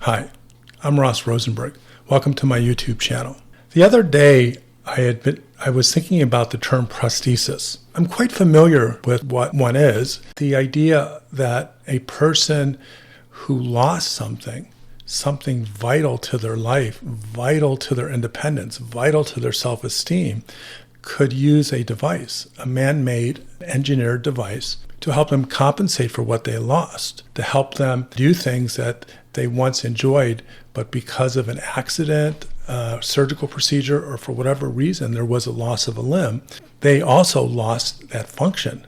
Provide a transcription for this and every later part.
Hi, I'm Rosenberg. Welcome to my YouTube channel. The other day, I was thinking about the term prosthesis. I'm quite familiar with what one is. The idea that a person who lost something vital to their life, vital to their independence, vital to their self-esteem, could use a device, a man-made, engineered device, to help them compensate for what they lost, to help them do things that they once enjoyed, but because of an accident, surgical procedure, or for whatever reason there was a loss of a limb, they also lost that function,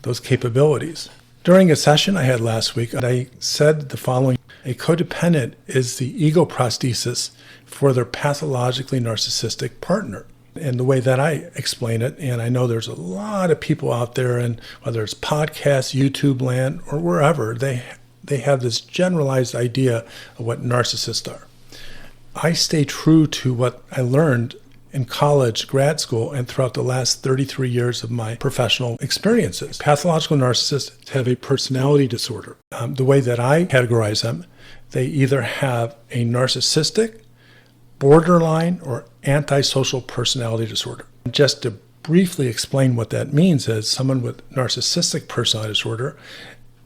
those capabilities. During a session I had last week, I said the following: a codependent is the ego prosthesis for their pathologically narcissistic partner. And the way that I explain it, and I know there's a lot of people out there, and whether it's podcasts, YouTube land, or wherever, they have this generalized idea of what narcissists are. I stay true to what I learned in college, grad school, and throughout the last 33 years of my professional experiences. Pathological narcissists have a personality disorder. The way that I categorize them, they either have a narcissistic, borderline, or antisocial personality disorder. Just to briefly explain what that means is someone with narcissistic personality disorder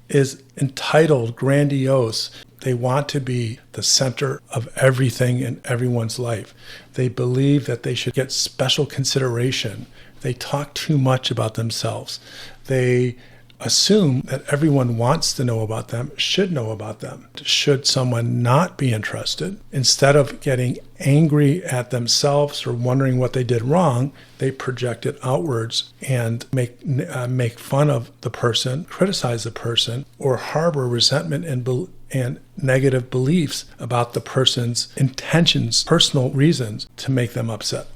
is entitled, grandiose. They want to be the center of everything in everyone's life. They believe that they should get special consideration. They talk too much about themselves. They assume that everyone wants to know about them, should know about them. Should someone not be interested, instead of getting angry at themselves or wondering what they did wrong, they project it outwards and make fun of the person, criticize the person, or harbor resentment and negative beliefs about the person's intentions, personal reasons to make them upset.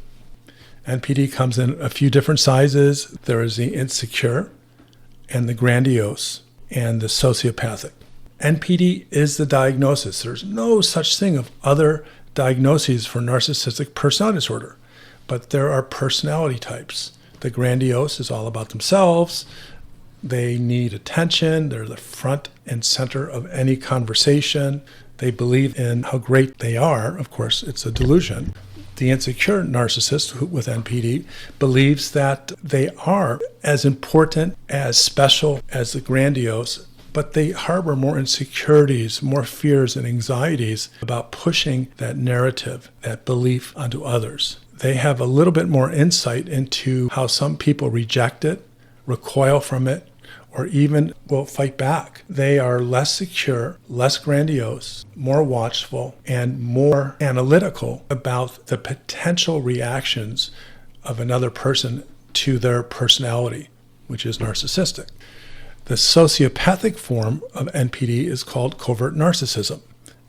NPD comes in a few different sizes. There is the insecure, and the grandiose, and the sociopathic. NPD is the diagnosis. There's no such thing of other diagnoses for narcissistic personality disorder, but there are personality types. The grandiose is all about themselves. They need attention. They're the front and center of any conversation. They believe in how great they are. Of course, it's a delusion. The insecure narcissist with NPD believes that they are as important, as special as the grandiose, but they harbor more insecurities, more fears and anxieties about pushing that narrative, that belief onto others. They have a little bit more insight into how some people reject it, recoil from it, or even will fight back. They are less secure, less grandiose, more watchful, and more analytical about the potential reactions of another person to their personality, which is narcissistic. The sociopathic form of NPD is called covert narcissism,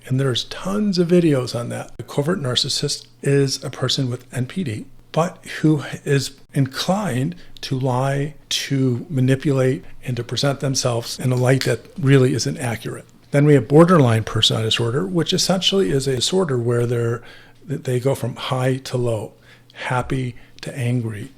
and there's tons of videos on that. A covert narcissist is a person with NPD, but who is inclined to lie, to manipulate, and to present themselves in a light that really isn't accurate. Then we have borderline personality disorder, which essentially is a disorder where they go from high to low, happy to angry,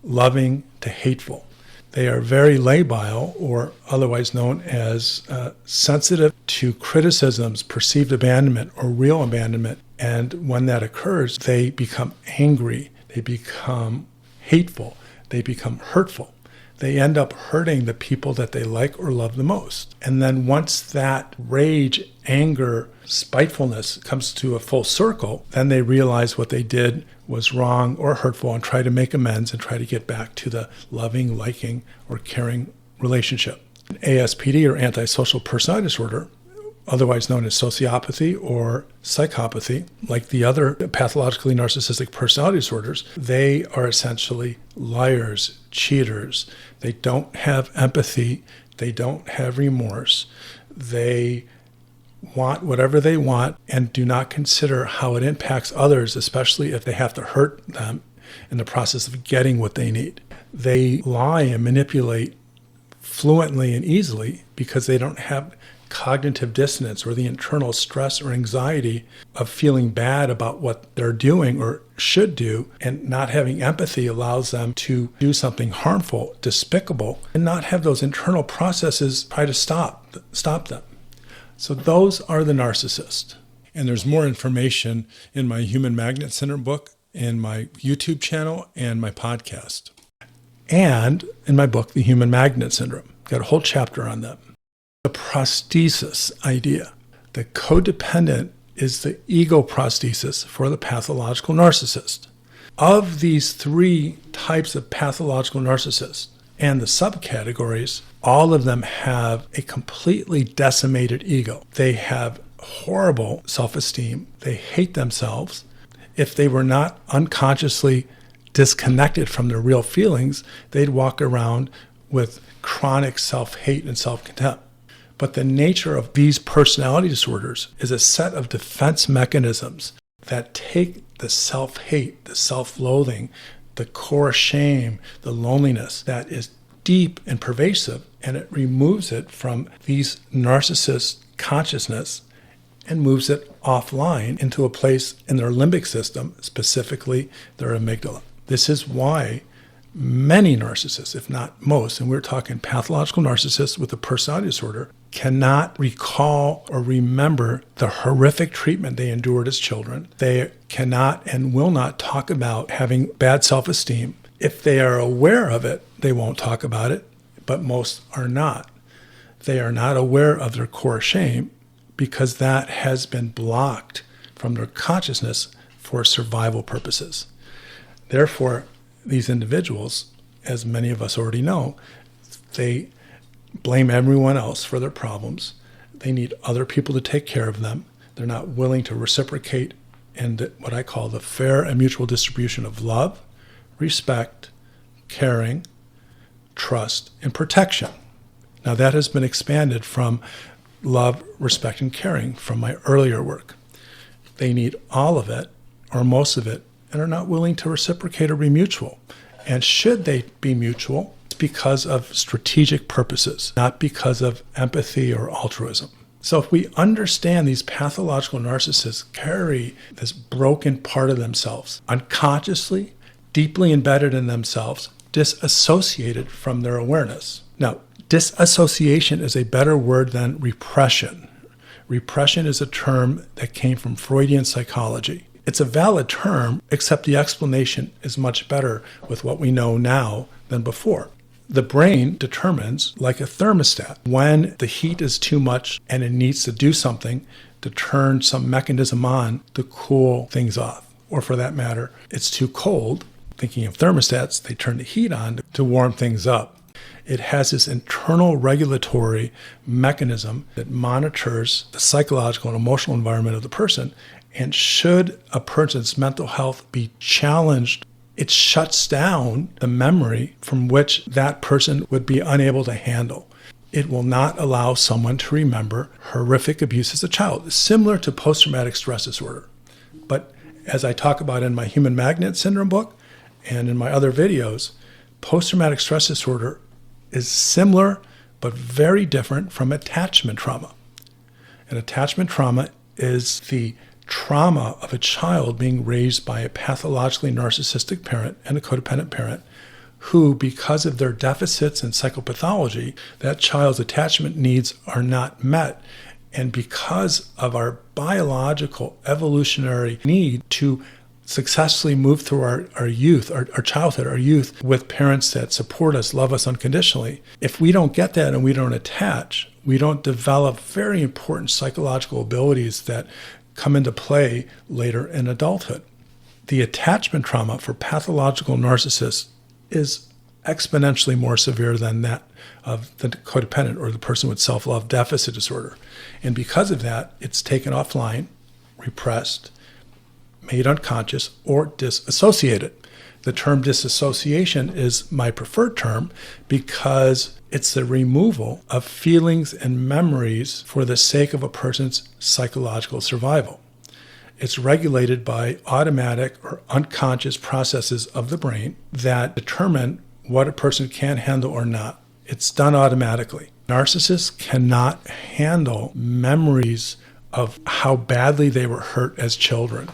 loving to hateful. They are very labile, or otherwise known as sensitive to criticisms, perceived abandonment, or real abandonment. And when that occurs, they become angry. They become hateful. They become hurtful. They end up hurting the people that they like or love the most. And then once that rage, anger, spitefulness comes to a full circle, then they realize what they did was wrong or hurtful and try to make amends and try to get back to the loving, liking, or caring relationship. ASPD, or antisocial personality disorder, otherwise known as sociopathy or psychopathy, like the other pathologically narcissistic personality disorders, they are essentially liars, cheaters. They don't have empathy. They don't have remorse. They want whatever they want and do not consider how it impacts others, especially if they have to hurt them in the process of getting what they need. They lie and manipulate fluently and easily because they don't have cognitive dissonance or the internal stress or anxiety of feeling bad about what they're doing or should do, and not having empathy allows them to do something harmful, despicable, and not have those internal processes try to stop them. So those are the narcissists. And there's more information in my Human Magnet Syndrome book, in my YouTube channel, and my podcast. And in my book, The Human Magnet Syndrome. Got a whole chapter on that. The prosthesis idea. The codependent is the ego prosthesis for the pathological narcissist. Of these three types of pathological narcissists and the subcategories, all of them have a completely decimated ego. They have horrible self-esteem. They hate themselves. If they were not unconsciously disconnected from their real feelings, they'd walk around with chronic self-hate and self-contempt. But the nature of these personality disorders is a set of defense mechanisms that take the self-hate, the self-loathing, the core shame, the loneliness that is deep and pervasive, and it removes it from these narcissists' consciousness and moves it offline into a place in their limbic system, specifically their amygdala. This is why many narcissists, if not most, and we're talking pathological narcissists with a personality disorder, cannot recall or remember the horrific treatment they endured as children. They cannot and will not talk about having bad self-esteem. If they are aware of it, they won't talk about it, but most are not. They are not aware of their core shame because that has been blocked from their consciousness for survival purposes. Therefore, these individuals, as many of us already know, they blame everyone else for their problems. They need other people to take care of them. They're not willing to reciprocate in what I call the fair and mutual distribution of love, respect, caring, trust, and protection. Now that has been expanded from love, respect, and caring from my earlier work. They need all of it, or most of it, and are not willing to reciprocate or be mutual. And should they be mutual, it's because of strategic purposes, not because of empathy or altruism. So if we understand these pathological narcissists carry this broken part of themselves, unconsciously, deeply embedded in themselves, disassociated from their awareness. Now, disassociation is a better word than repression. Repression is a term that came from Freudian psychology. It's a valid term, except the explanation is much better with what we know now than before. The brain determines, like a thermostat, when the heat is too much and it needs to do something to turn some mechanism on to cool things off. Or for that matter, it's too cold. Thinking of thermostats, they turn the heat on to warm things up. It has this internal regulatory mechanism that monitors the psychological and emotional environment of the person. And should a person's mental health be challenged, it shuts down the memory from which that person would be unable to handle. It will not allow someone to remember horrific abuse as a child, similar to post-traumatic stress disorder. But as I talk about in my Human Magnet Syndrome book and in my other videos, post-traumatic stress disorder is similar but very different from attachment trauma. And attachment trauma is the trauma of a child being raised by a pathologically narcissistic parent and a codependent parent who, because of their deficits in psychopathology, that child's attachment needs are not met. And because of our biological evolutionary need to successfully move through our youth, our childhood, our youth with parents that support us, love us unconditionally, if we don't get that and we don't attach, we don't develop very important psychological abilities that come into play later in adulthood. The attachment trauma for pathological narcissists is exponentially more severe than that of the codependent or the person with self-love deficit disorder. And because of that, it's taken offline, repressed, made unconscious, or disassociated. The term disassociation is my preferred term because it's the removal of feelings and memories for the sake of a person's psychological survival. It's regulated by automatic or unconscious processes of the brain that determine what a person can handle or not. It's done automatically. Narcissists cannot handle memories of how badly they were hurt as children,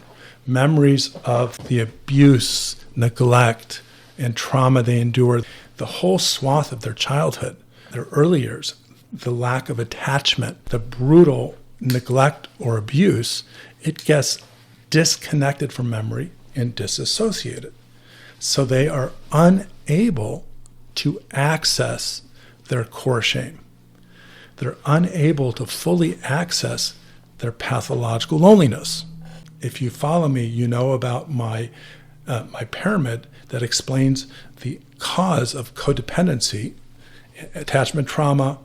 memories of the abuse, neglect, and trauma they endured, the whole swath of their childhood, their early years, the lack of attachment, the brutal neglect or abuse, it gets disconnected from memory and disassociated. So they are unable to access their core shame. They're unable to fully access their pathological loneliness. If you follow me, you know about my pyramid that explains the cause of codependency: attachment trauma,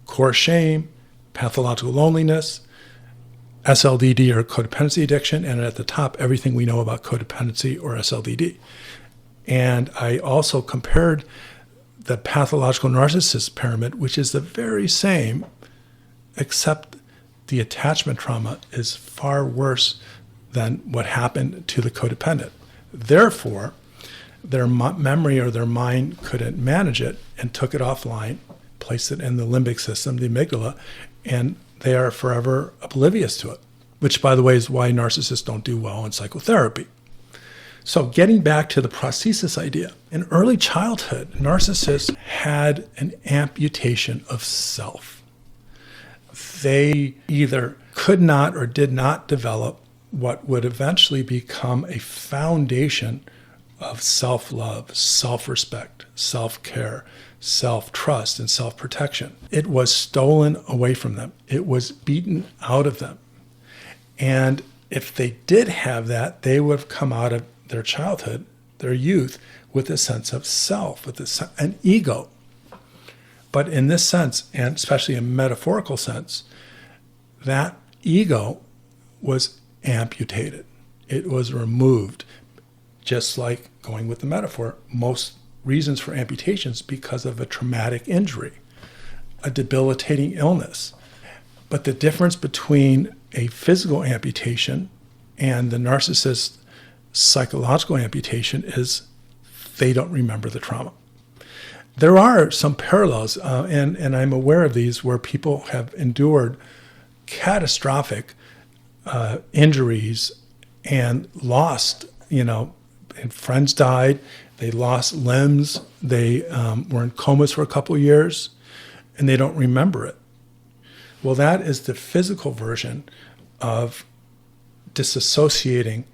core shame, pathological loneliness, SLDD or codependency addiction, and at the top, everything we know about codependency or SLDD. And I also compared the pathological narcissist pyramid, which is the very same, except the attachment trauma is far worse than what happened to the codependent. Therefore, their memory or their mind couldn't manage it and took it offline, placed it in the limbic system, the amygdala, and they are forever oblivious to it, which, by the way, is why narcissists don't do well in psychotherapy. So getting back to the prosthesis idea, in early childhood, narcissists had an amputation of self. They either could not or did not develop what would eventually become a foundation of self-love, self-respect, self-care, self-trust, and self-protection. It was stolen away from them. It was beaten out of them. And if they did have that, they would have come out of their childhood, their youth, with a sense of self, with an ego. But in this sense, and especially a metaphorical sense, that ego was amputated. It was removed. Just like going with the metaphor, most reasons for amputations because of a traumatic injury, a debilitating illness. But the difference between a physical amputation and the narcissist's psychological amputation is they don't remember the trauma. There are some parallels, and I'm aware of these, where people have endured catastrophic injuries and lost, and friends died, they lost limbs, they were in comas for a couple of years, and they don't remember it. Well, that is the physical version of disassociating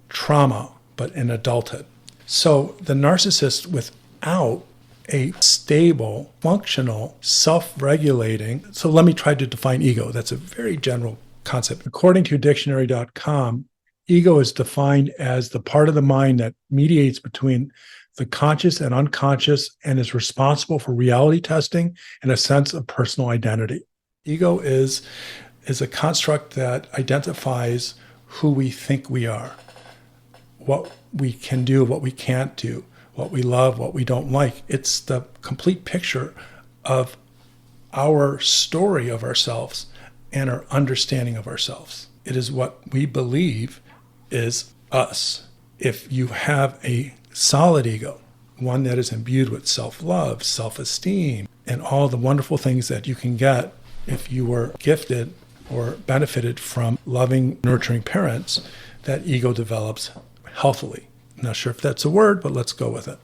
trauma, but in adulthood. So the narcissist without a stable, functional, self-regulating, so let me try to define ego. That's a very general concept. According to dictionary.com, ego is defined as the part of the mind that mediates between the conscious and unconscious and is responsible for reality testing and a sense of personal identity. Ego is a construct that identifies who we think we are, what we can do, what we can't do, what we love, what we don't like. It's the complete picture of our story of ourselves and our understanding of ourselves. It is what we believe is us. If you have a solid ego, one that is imbued with self-love, self-esteem, and all the wonderful things that you can get if you were gifted or benefited from loving, nurturing parents, that ego develops healthily. I'm not sure if that's a word, but let's go with it.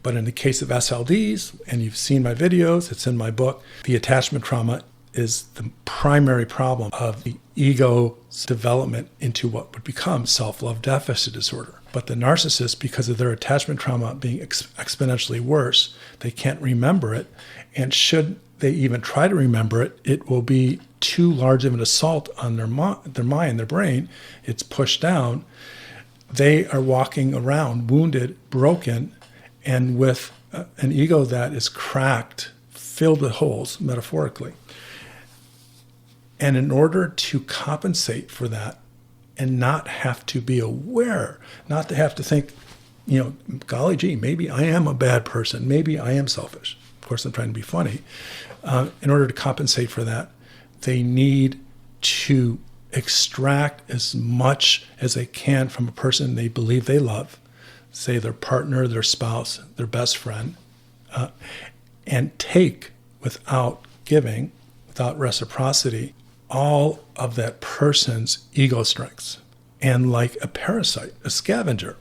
But in the case of SLDs, and you've seen my videos, it's in my book, the attachment trauma is the primary problem of the ego's development into what would become self-love deficit disorder. But the narcissist, because of their attachment trauma being exponentially worse, they can't remember it. And should they even try to remember it, it will be too large of an assault on their mind, their brain. It's pushed down. They are walking around wounded, broken, and with an ego that is cracked, filled with holes, metaphorically. And in order to compensate for that and not have to be aware, not to have to think, golly gee, maybe I am a bad person, maybe I am selfish. Of course, I'm trying to be funny. In order to compensate for that, they need to extract as much as they can from a person they believe they love, say their partner, their spouse, their best friend, and take without giving, without reciprocity, all of that person's ego strengths. And like a parasite, a scavenger,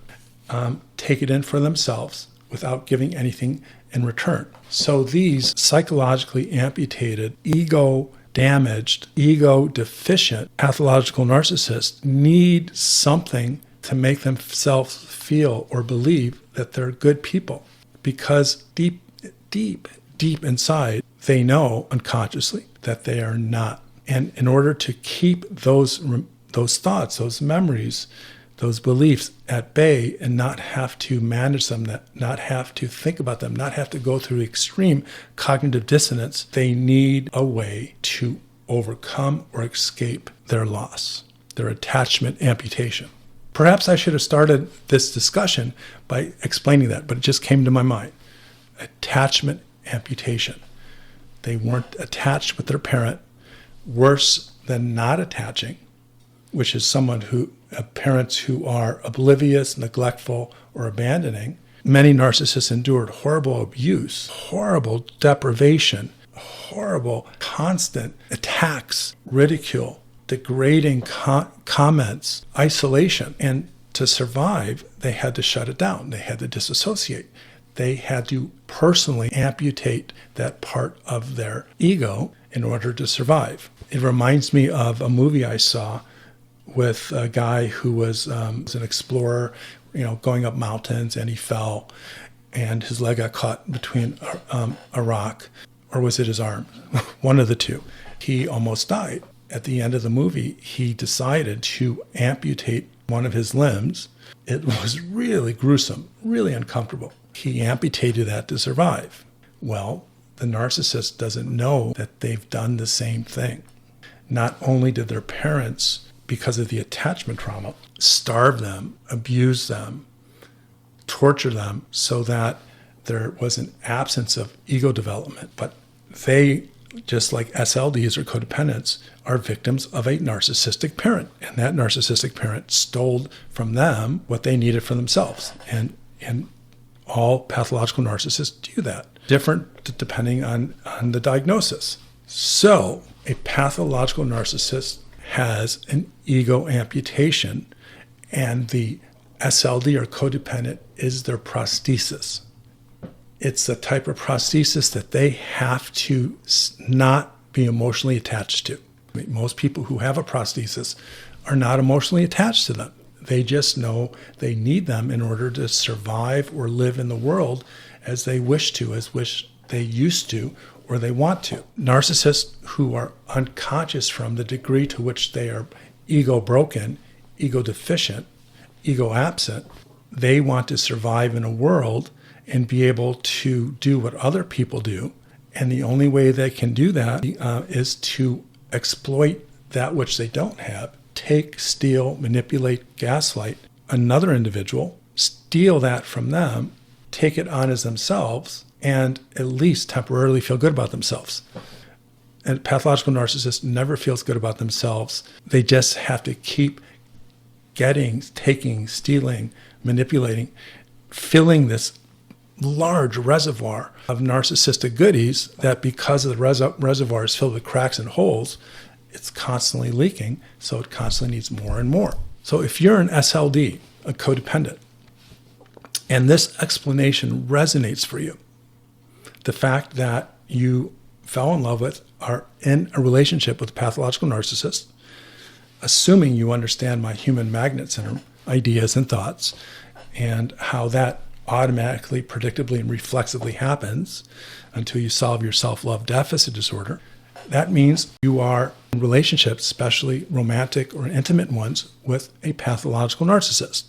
take it in for themselves without giving anything in return. So these psychologically amputated, ego damaged, ego-deficient, pathological narcissists need something to make themselves feel or believe that they're good people. Because deep inside, they know unconsciously that they are not. And in order to keep those thoughts, those memories, those beliefs at bay and not have to manage them, not have to think about them, not have to go through extreme cognitive dissonance, they need a way to overcome or escape their loss, their attachment amputation. Perhaps I should have started this discussion by explaining that, but it just came to my mind. Attachment amputation. They weren't attached with their parent. Worse than not attaching, which is parents who are oblivious, neglectful, or abandoning. Many narcissists endured horrible abuse, horrible deprivation, horrible constant attacks, ridicule, degrading comments, isolation. And to survive, they had to shut it down. They had to disassociate. They had to personally amputate that part of their ego in order to survive. It reminds me of a movie I saw with a guy who was an explorer, going up mountains, and he fell, and his leg got caught between a rock, or was it his arm? One of the two. He almost died. At the end of the movie, he decided to amputate one of his limbs. It was really gruesome, really uncomfortable. He amputated that to survive. Well, the narcissist doesn't know that they've done the same thing. Not only did their parents, because of the attachment trauma, starve them, abuse them, torture them so that there was an absence of ego development, but they, just like SLDs or codependents, are victims of a narcissistic parent. And that narcissistic parent stole from them what they needed for themselves. And all pathological narcissists do that. Different depending on the diagnosis. So a pathological narcissist has an ego amputation, and the SLD or codependent is their prosthesis. It's the type of prosthesis that they have to not be emotionally attached to. Most people who have a prosthesis are not emotionally attached to them. They just know they need them in order to survive or live in the world as they wish to, as they used to, or they want to. Narcissists who are unconscious from the degree to which they are ego broken, ego deficient, ego absent, they want to survive in a world and be able to do what other people do. And the only way they can do that is to exploit that which they don't have. Take, steal, manipulate, gaslight another individual, steal that from them, take it on as themselves, and at least temporarily feel good about themselves. And pathological narcissists never feels good about themselves. They just have to keep getting, taking, stealing, manipulating, filling this large reservoir of narcissistic goodies that, because the reservoir is filled with cracks and holes, it's constantly leaking, so it constantly needs more and more. So if you're an SLD, a codependent, and this explanation resonates for you, the fact that you fell in love with, are in a relationship with a pathological narcissist, assuming you understand my human magnet syndrome ideas and thoughts, and how that automatically, predictably, and reflexively happens until you solve your self-love deficit disorder, that means you are in relationships, especially romantic or intimate ones, with a pathological narcissist.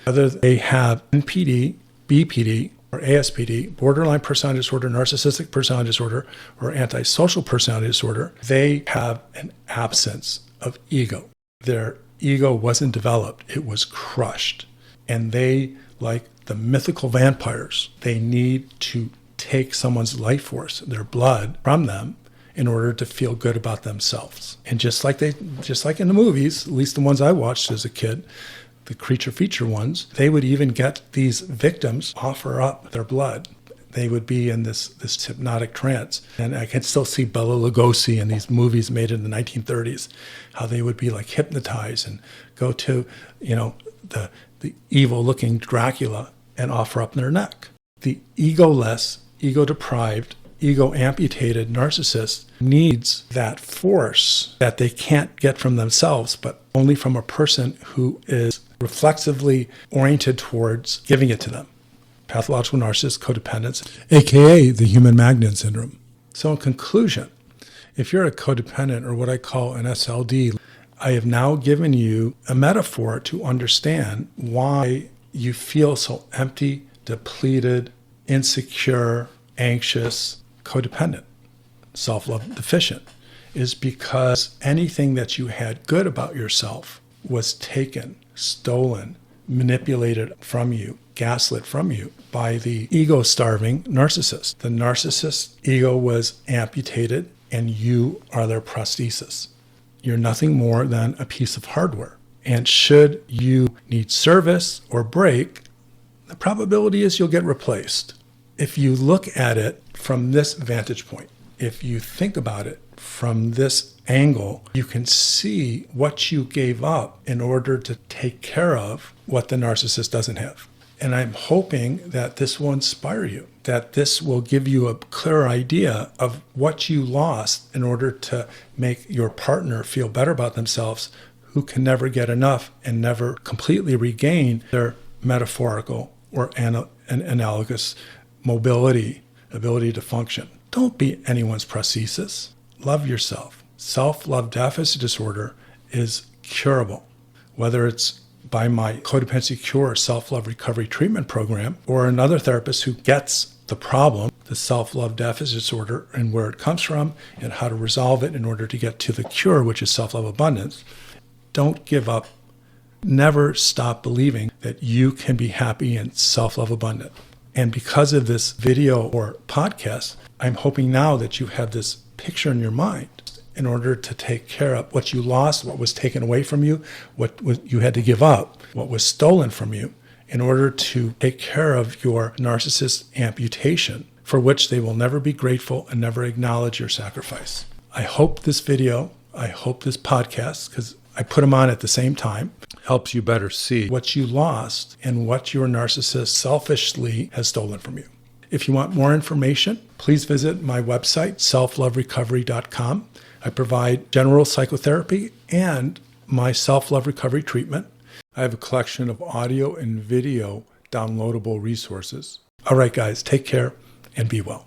Whether they have NPD, BPD, or ASPD, borderline personality disorder, narcissistic personality disorder, or antisocial personality disorder, they have an absence of ego. Their ego wasn't developed, it was crushed. And they, like the mythical vampires, they need to take someone's life force, their blood, from them in order to feel good about themselves. And just like in the movies, at least the ones I watched as a kid, the creature feature ones, they would even get these victims offer up their blood. They would be in this hypnotic trance. And I can still see Bela Lugosi in these movies made in the 1930s, how they would be like hypnotized and go to, the evil-looking Dracula and offer up their neck. The egoless, ego-deprived ego amputated narcissist needs that force that they can't get from themselves, but only from a person who is reflexively oriented towards giving it to them. Pathological narcissists, codependents, aka the human magnet syndrome. So in conclusion, if you're a codependent or what I call an SLD, I have now given you a metaphor to understand why you feel so empty, depleted, insecure, anxious, codependent, self-love deficient, is because anything that you had good about yourself was taken, stolen, manipulated from you, gaslit from you by the ego-starving narcissist. The narcissist ego was amputated, and you are their prosthesis. You're nothing more than a piece of hardware. And should you need service or break, the probability is you'll get replaced. If you look at it from this vantage point, if you think about it from this angle, you can see what you gave up in order to take care of what the narcissist doesn't have. And I'm hoping that this will inspire you, that this will give you a clear idea of what you lost in order to make your partner feel better about themselves, who can never get enough and never completely regain their metaphorical or analogous mobility, ability to function. Don't be anyone's prosthesis. Love yourself. Self-love deficit disorder is curable, whether it's by my Codependency Cure self-love recovery treatment program or another therapist who gets the problem, the self-love deficit disorder, and where it comes from and how to resolve it in order to get to the cure, which is self-love abundance. Don't give up. Never stop believing that you can be happy and self-love abundant. And because of this video or podcast, I'm hoping now that you have this picture in your mind in order to take care of what you lost, what was taken away from you, what you had to give up, what was stolen from you, in order to take care of your narcissist amputation, for which they will never be grateful and never acknowledge your sacrifice. I hope this video, I hope this podcast, because I put them on at the same time, helps you better see what you lost and what your narcissist selfishly has stolen from you. If you want more information, please visit my website, selfloverecovery.com. I provide general psychotherapy and my self-love recovery treatment. I have a collection of audio and video downloadable resources. All right, guys, take care and be well.